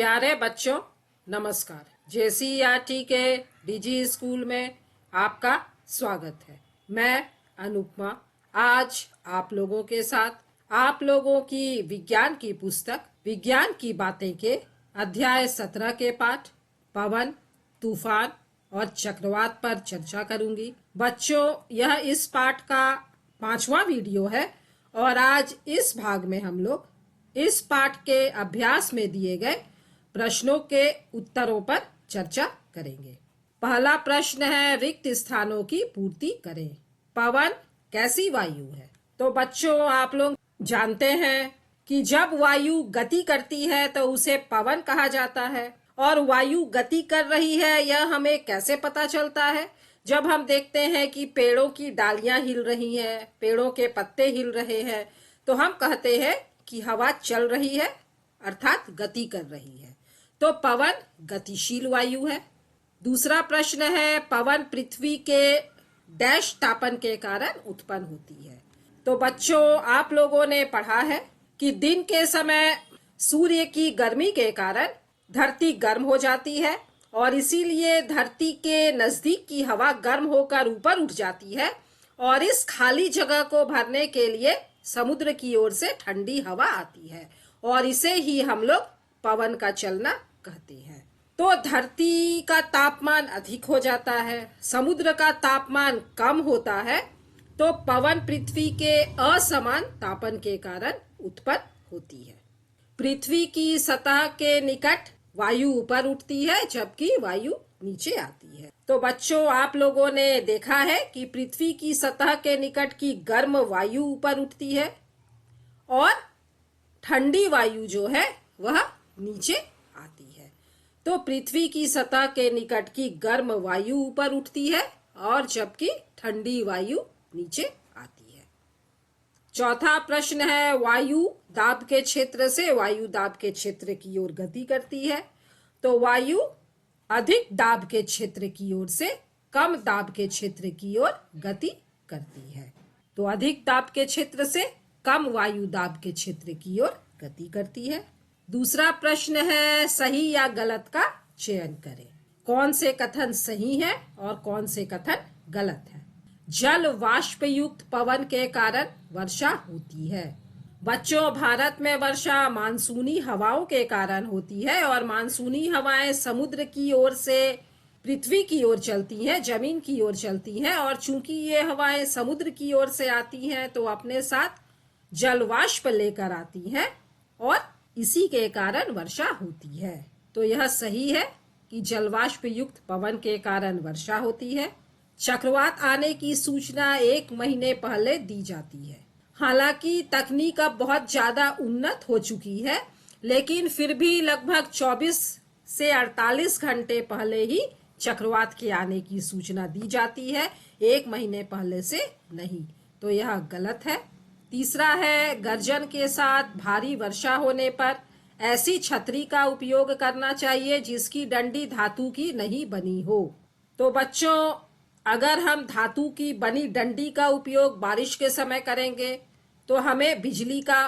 प्यारे बच्चों, नमस्कार। JCERT के DG स्कूल में आपका स्वागत है। मैं अनुपमा आज आप लोगों के साथ आप लोगों की विज्ञान की पुस्तक विज्ञान की बातें के अध्याय 17 के पाठ पवन, तूफान और चक्रवात पर चर्चा करूंगी। बच्चों, यह इस पाठ का 5वां वीडियो है और आज इस भाग में हम लोग इस पाठ के अभ्यास में दिए गए प्रश्नों के उत्तरों पर चर्चा करेंगे। पहला प्रश्न है, रिक्त स्थानों की पूर्ति करें। पवन कैसी वायु है? तो बच्चों, आप लोग जानते हैं कि जब वायु गति करती है तो उसे पवन कहा जाता है। और वायु गति कर रही है यह हमें कैसे पता चलता है? जब हम देखते हैं कि पेड़ों की डालियां हिल रही हैं, पेड़ों के पत्ते हिल रहे हैं, तो हम कहते हैं कि हवा चल रही है, अर्थात गति कर रही है। तो पवन गतिशील वायु है। दूसरा प्रश्न है, पवन पृथ्वी के डैश तापन के कारण उत्पन्न होती है। तो बच्चों, आप लोगों ने पढ़ा है कि दिन के समय सूर्य की गर्मी के कारण धरती गर्म हो जाती है और इसीलिए धरती के नजदीक की हवा गर्म होकर ऊपर उठ जाती है और इस खाली जगह को भरने के लिए समुद्र की ओर से ठंडी हवा आती है और इसे ही हम लोग पवन का चलना कहते हैं। तो धरती का तापमान अधिक हो जाता है, समुद्र का तापमान कम होता है, तो पवन पृथ्वी के असमान तापन के कारण उत्पन्न होती है। पृथ्वी की सतह के निकट वायु ऊपर उठती है जबकि वायु नीचे आती है। तो बच्चों, आप लोगों ने देखा है कि पृथ्वी की सतह के निकट की गर्म वायु ऊपर उठती है और ठंडी वायु जो है वह नीचे आती है। तो पृथ्वी की सतह के निकट की गर्म वायु ऊपर उठती है और जबकि ठंडी वायु नीचे आती है। चौथा प्रश्न है, वायु दाब के क्षेत्र से वायु दाब के क्षेत्र की ओर गति करती है। तो वायु अधिक दाब के क्षेत्र की ओर से कम दाब के क्षेत्र की ओर गति करती है। तो अधिक दाब के क्षेत्र से कम वायु दाब के क्षेत्र की ओर गति करती है। दूसरा प्रश्न है, सही या गलत का चयन करें। कौन से कथन सही है और कौन से कथन गलत है? जल वाष्प युक्त पवन के कारण वर्षा होती है। बच्चों, भारत में वर्षा मानसूनी हवाओं के कारण होती है और मानसूनी हवाएं समुद्र की ओर से पृथ्वी की ओर चलती हैं, जमीन की ओर चलती हैं और चूंकि ये हवाएं समुद्र की ओर से आती हैं तो अपने साथ जलवाष्प लेकर आती हैं और इसी के कारण वर्षा होती है। तो यह सही है कि जलवाष्प युक्त पवन के कारण वर्षा होती है। चक्रवात आने की सूचना 1 महीने पहले दी जाती है। हालांकि तकनीक अब बहुत ज्यादा उन्नत हो चुकी है, लेकिन फिर भी लगभग 24 से 48 घंटे पहले ही चक्रवात के आने की सूचना दी जाती है, 1 महीने पहले से नहीं। तो यह गलत है। तीसरा है, गर्जन के साथ भारी वर्षा होने पर ऐसी छतरी का उपयोग करना चाहिए जिसकी डंडी धातु की नहीं बनी हो। तो बच्चों, अगर हम धातु की बनी डंडी का उपयोग बारिश के समय करेंगे तो हमें बिजली का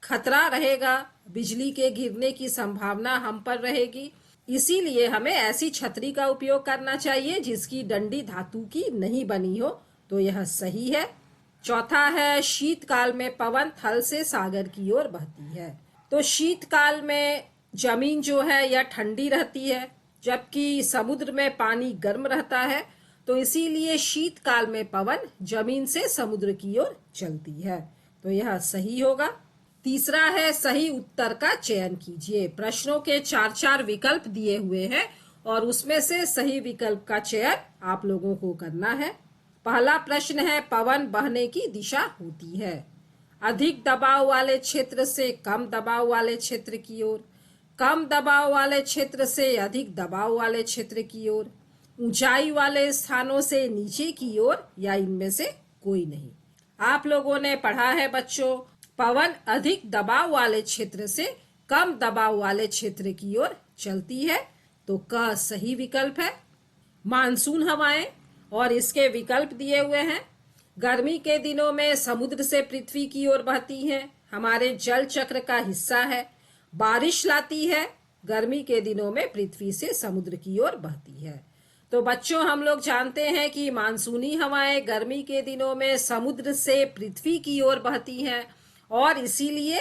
खतरा रहेगा, बिजली के गिरने की संभावना हम पर रहेगी। इसीलिए हमें ऐसी छतरी का उपयोग करना चाहिए जिसकी डंडी धातु की नहीं बनी हो। तो यह सही है। चौथा है, शीतकाल में पवन थल से सागर की ओर बहती है। तो शीतकाल में जमीन जो है यह ठंडी रहती है जबकि समुद्र में पानी गर्म रहता है, तो इसीलिए शीतकाल में पवन जमीन से समुद्र की ओर चलती है। तो यह सही होगा। तीसरा है, सही उत्तर का चयन कीजिए। प्रश्नों के 4-4 विकल्प दिए हुए हैं और उसमें से सही विकल्प का चयन आप लोगों को करना है। पहला प्रश्न है, पवन बहने की दिशा होती है अधिक दबाव वाले क्षेत्र से कम दबाव वाले क्षेत्र की ओर, कम दबाव वाले क्षेत्र से अधिक दबाव वाले क्षेत्र की ओर, ऊंचाई वाले स्थानों से नीचे की ओर या इनमें से कोई नहीं। आप लोगों ने पढ़ा है बच्चों, पवन अधिक दबाव वाले क्षेत्र से कम दबाव वाले क्षेत्र की ओर चलती है। तो क सही विकल्प है। मानसून हवाएं और इसके विकल्प दिए हुए हैं। गर्मी के दिनों में समुद्र से पृथ्वी की ओर बहती हैं, हमारे जल चक्र का हिस्सा है। बारिश लाती है, गर्मी के दिनों में पृथ्वी से समुद्र की ओर बहती है। तो बच्चों, हम लोग जानते हैं कि मानसूनी हवाएं गर्मी के दिनों में समुद्र से पृथ्वी की ओर बहती हैं और इसीलिए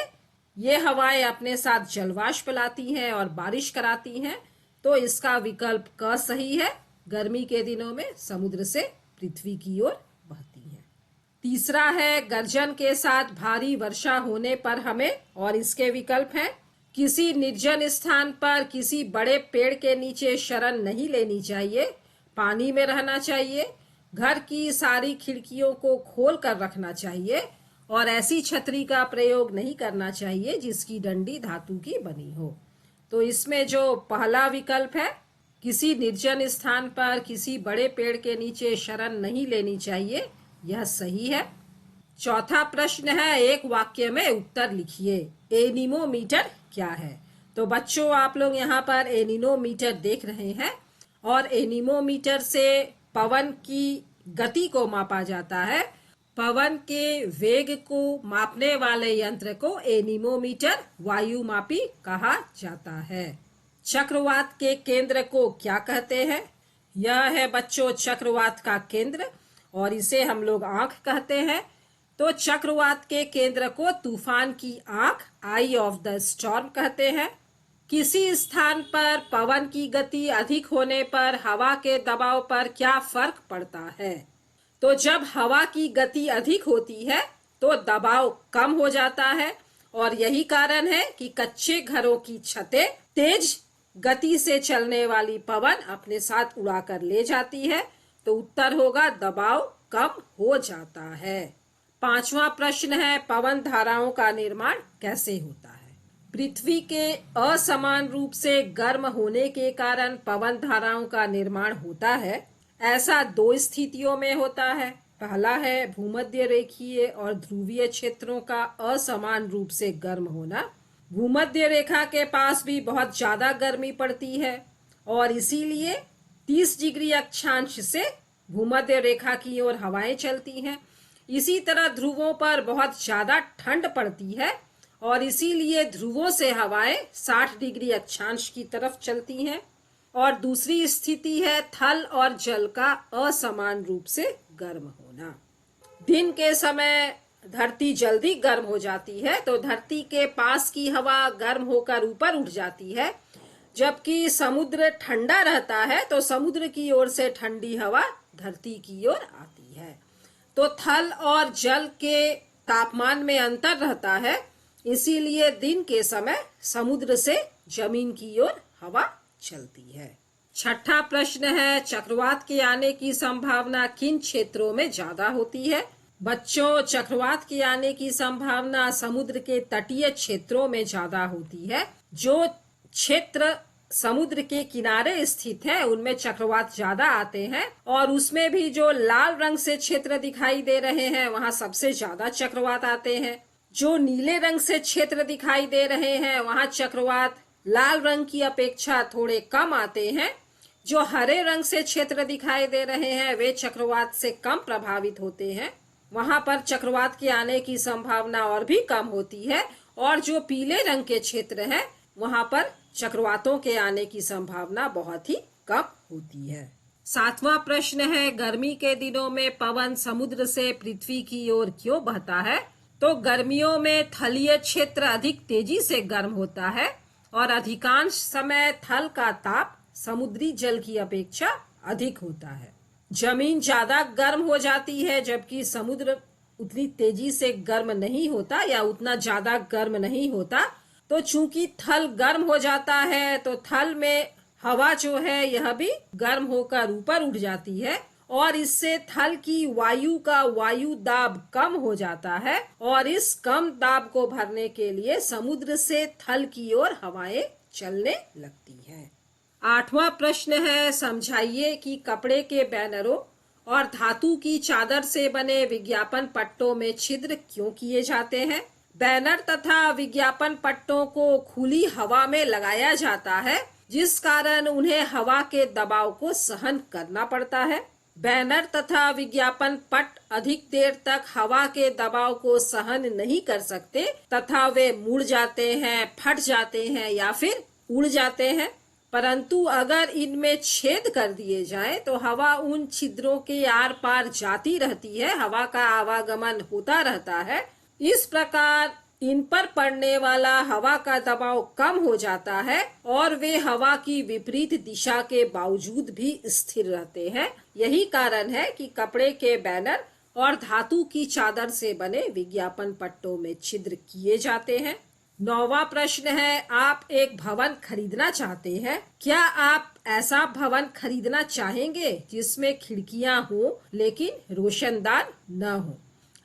ये हवाएं अपने साथ जलवाष्प लाती हैं और बारिश कराती हैं। तो इसका विकल्प क सही है। गर्मी के दिनों में समुद्र से पृथ्वी की ओर बहती हैं। तीसरा है गर्जन के साथ भारी वर्षा होने पर हमें, और इसके विकल्प हैं, किसी निर्जन स्थान पर किसी बड़े पेड़ के नीचे शरण नहीं लेनी चाहिए, पानी में रहना चाहिए, घर की सारी खिड़कियों को खोल कर रखना चाहिए और ऐसी छतरी का प्रयोग नहीं करना चाहिए जिसकी डंडी धातु की बनी हो। तो इसमें जो पहला विकल्प है, किसी निर्जन स्थान पर किसी बड़े पेड़ के नीचे शरण नहीं लेनी चाहिए, यह सही है। चौथा प्रश्न है, एक वाक्य में उत्तर लिखिए। एनीमोमीटर क्या है? तो बच्चों, आप लोग यहाँ पर एनीमोमीटर देख रहे हैं और एनीमोमीटर से पवन की गति को मापा जाता है। पवन के वेग को मापने वाले यंत्र को एनीमोमीटर वायुमापी कहा जाता है। चक्रवात के केंद्र को क्या कहते हैं? यह है बच्चों चक्रवात का केंद्र और इसे हम लोग आंख कहते हैं। तो चक्रवात के केंद्र को तूफान की आंख, आई ऑफ द स्टॉर्म कहते हैं। किसी स्थान पर पवन की गति अधिक होने पर हवा के दबाव पर क्या फर्क पड़ता है? तो जब हवा की गति अधिक होती है तो दबाव कम हो जाता है और यही कारण है कि कच्चे घरों की छतें तेज गति से चलने वाली पवन अपने साथ उड़ाकर ले जाती है। तो उत्तर होगा दबाव कम हो जाता है। पांचवा प्रश्न है, पवन धाराओं का निर्माण कैसे होता है? पृथ्वी के असमान रूप से गर्म होने के कारण पवन धाराओं का निर्माण होता है। ऐसा दो स्थितियों में होता है। पहला है भूमध्य रेखीय और ध्रुवीय क्षेत्रों का असमान रूप से गर्म होना। भूमध्य रेखा के पास भी बहुत ज्यादा गर्मी पड़ती है और इसीलिए 30 डिग्री अक्षांश से भूमध्य रेखा की ओर हवाएं चलती हैं। इसी तरह ध्रुवों पर बहुत ज्यादा ठंड पड़ती है और इसीलिए ध्रुवों से हवाएं 60 डिग्री अक्षांश की तरफ चलती हैं। और दूसरी स्थिति है थल और जल का असमान रूप से गर्म होना। दिन के समय धरती जल्दी गर्म हो जाती है तो धरती के पास की हवा गर्म होकर ऊपर उठ जाती है, जबकि समुद्र ठंडा रहता है तो समुद्र की ओर से ठंडी हवा धरती की ओर आती है। तो थल और जल के तापमान में अंतर रहता है, इसीलिए दिन के समय समुद्र से जमीन की ओर हवा चलती है। छठा प्रश्न है, चक्रवात के आने की संभावना किन क्षेत्रों में ज्यादा होती है? बच्चों, चक्रवात के आने की संभावना समुद्र के तटीय क्षेत्रों में ज्यादा होती है। जो क्षेत्र समुद्र के किनारे स्थित है उनमें चक्रवात ज्यादा आते हैं और उसमें भी जो लाल रंग से क्षेत्र दिखाई दे रहे हैं वहाँ सबसे ज्यादा चक्रवात आते हैं। जो नीले रंग से क्षेत्र दिखाई दे रहे हैं वहाँ चक्रवात लाल रंग की अपेक्षा थोड़े कम आते हैं। जो हरे रंग से क्षेत्र दिखाई दे रहे हैं वे चक्रवात से कम प्रभावित होते हैं, वहां पर चक्रवात के आने की संभावना और भी कम होती है। और जो पीले रंग के क्षेत्र हैं वहां पर चक्रवातों के आने की संभावना बहुत ही कम होती है। सातवां प्रश्न है, गर्मी के दिनों में पवन समुद्र से पृथ्वी की ओर क्यों बहता है? तो गर्मियों में थलीय क्षेत्र अधिक तेजी से गर्म होता है और अधिकांश समय थल का ताप समुद्री जल की अपेक्षा अधिक होता है। जमीन ज्यादा गर्म हो जाती है जबकि समुद्र उतनी तेजी से गर्म नहीं होता या उतना ज्यादा गर्म नहीं होता। तो चूंकि थल गर्म हो जाता है तो थल में हवा जो है यह भी गर्म होकर ऊपर उठ जाती है और इससे थल की वायु का वायु दाब कम हो जाता है और इस कम दाब को भरने के लिए समुद्र से थल की ओर हवाएं चलने लगती हैं। आठवां प्रश्न है, समझाइए कि कपड़े के बैनरों और धातु की चादर से बने विज्ञापन पट्टों में छिद्र क्यों किए जाते हैं? बैनर तथा विज्ञापन पट्टों को खुली हवा में लगाया जाता है जिस कारण उन्हें हवा के दबाव को सहन करना पड़ता है। बैनर तथा विज्ञापन पट्ट अधिक देर तक हवा के दबाव को सहन नहीं कर सकते तथा वे मुड़ जाते हैं, फट जाते हैं या फिर उड़ जाते हैं, परंतु अगर इनमें छेद कर दिए जाए तो हवा उन छिद्रों के आर पार जाती रहती है, हवा का आवागमन होता रहता है। इस प्रकार इन पर पड़ने वाला हवा का दबाव कम हो जाता है और वे हवा की विपरीत दिशा के बावजूद भी स्थिर रहते हैं। यही कारण है कि कपड़े के बैनर और धातु की चादर से बने विज्ञापन पट्टों में छिद्र किए जाते हैं। 9वां प्रश्न है, आप एक भवन खरीदना चाहते हैं। क्या आप ऐसा भवन खरीदना चाहेंगे जिसमें खिड़कियां हो लेकिन रोशनदान न हो?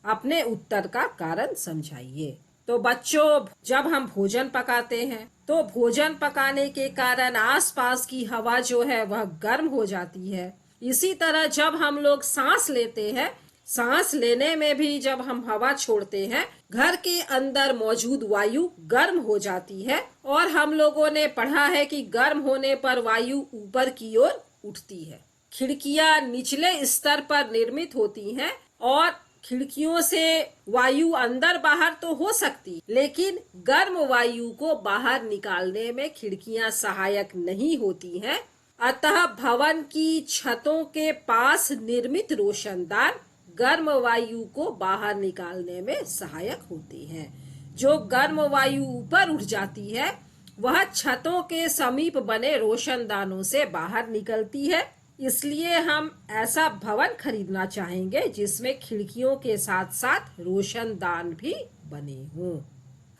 अपने उत्तर का कारण समझाइए। तो बच्चों, जब हम भोजन पकाते हैं तो भोजन पकाने के कारण आसपास की हवा जो है वह गर्म हो जाती है। इसी तरह जब हम लोग सांस लेते हैं, सांस लेने में भी जब हम हवा छोड़ते हैं, घर के अंदर मौजूद वायु गर्म हो जाती है और हम लोगों ने पढ़ा है कि गर्म होने पर वायु ऊपर की ओर उठती है। खिड़कियां निचले स्तर पर निर्मित होती हैं और खिड़कियों से वायु अंदर बाहर तो हो सकती, लेकिन गर्म वायु को बाहर निकालने में खिड़कियां सहायक नहीं होती हैं। अतः भवन की छतों के पास निर्मित रोशनदान गर्म वायु को बाहर निकालने में सहायक होते हैं। जो गर्म वायु ऊपर उठ जाती है वह छतों के समीप बने रोशनदानों से बाहर निकलती है। इसलिए हम ऐसा भवन खरीदना चाहेंगे जिसमें खिड़कियों के साथ साथ रोशनदान भी बने हों।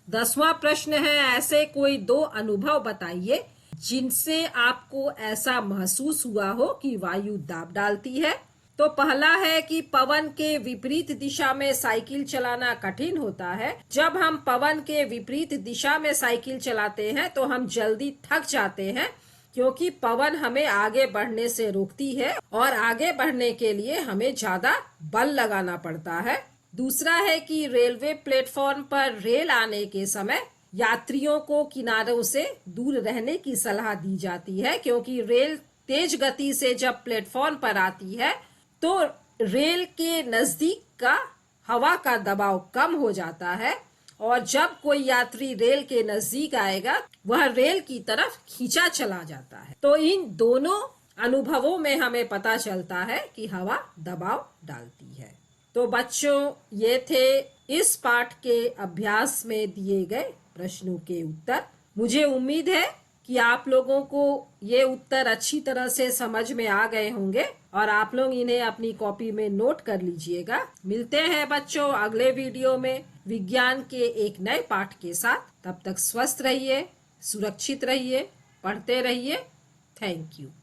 10वां प्रश्न है, ऐसे कोई 2 अनुभव बताइए जिनसे आपको ऐसा महसूस हुआ हो कि वायु दाब डालती है। तो पहला है कि पवन के विपरीत दिशा में साइकिल चलाना कठिन होता है। जब हम पवन के विपरीत दिशा में साइकिल चलाते हैं तो हम जल्दी थक जाते हैं, क्योंकि पवन हमें आगे बढ़ने से रोकती है और आगे बढ़ने के लिए हमें ज्यादा बल लगाना पड़ता है। दूसरा है कि रेलवे प्लेटफॉर्म पर रेल आने के समय यात्रियों को किनारों से दूर रहने की सलाह दी जाती है, क्योंकि रेल तेज गति से जब प्लेटफॉर्म पर आती है तो रेल के नजदीक का हवा का दबाव कम हो जाता है और जब कोई यात्री रेल के नजदीक आएगा वह रेल की तरफ खींचा चला जाता है। तो इन दोनों अनुभवों में हमें पता चलता है कि हवा दबाव डालती है। तो बच्चों, ये थे इस पाठ के अभ्यास में दिए गए प्रश्नों के उत्तर। मुझे उम्मीद है कि आप लोगों को ये उत्तर अच्छी तरह से समझ में आ गए होंगे और आप लोग इन्हें अपनी कॉपी में नोट कर लीजिएगा। मिलते हैं बच्चों अगले वीडियो में विज्ञान के एक नए पाठ के साथ। तब तक स्वस्थ रहिए, सुरक्षित रहिए, पढ़ते रहिए। Thank you.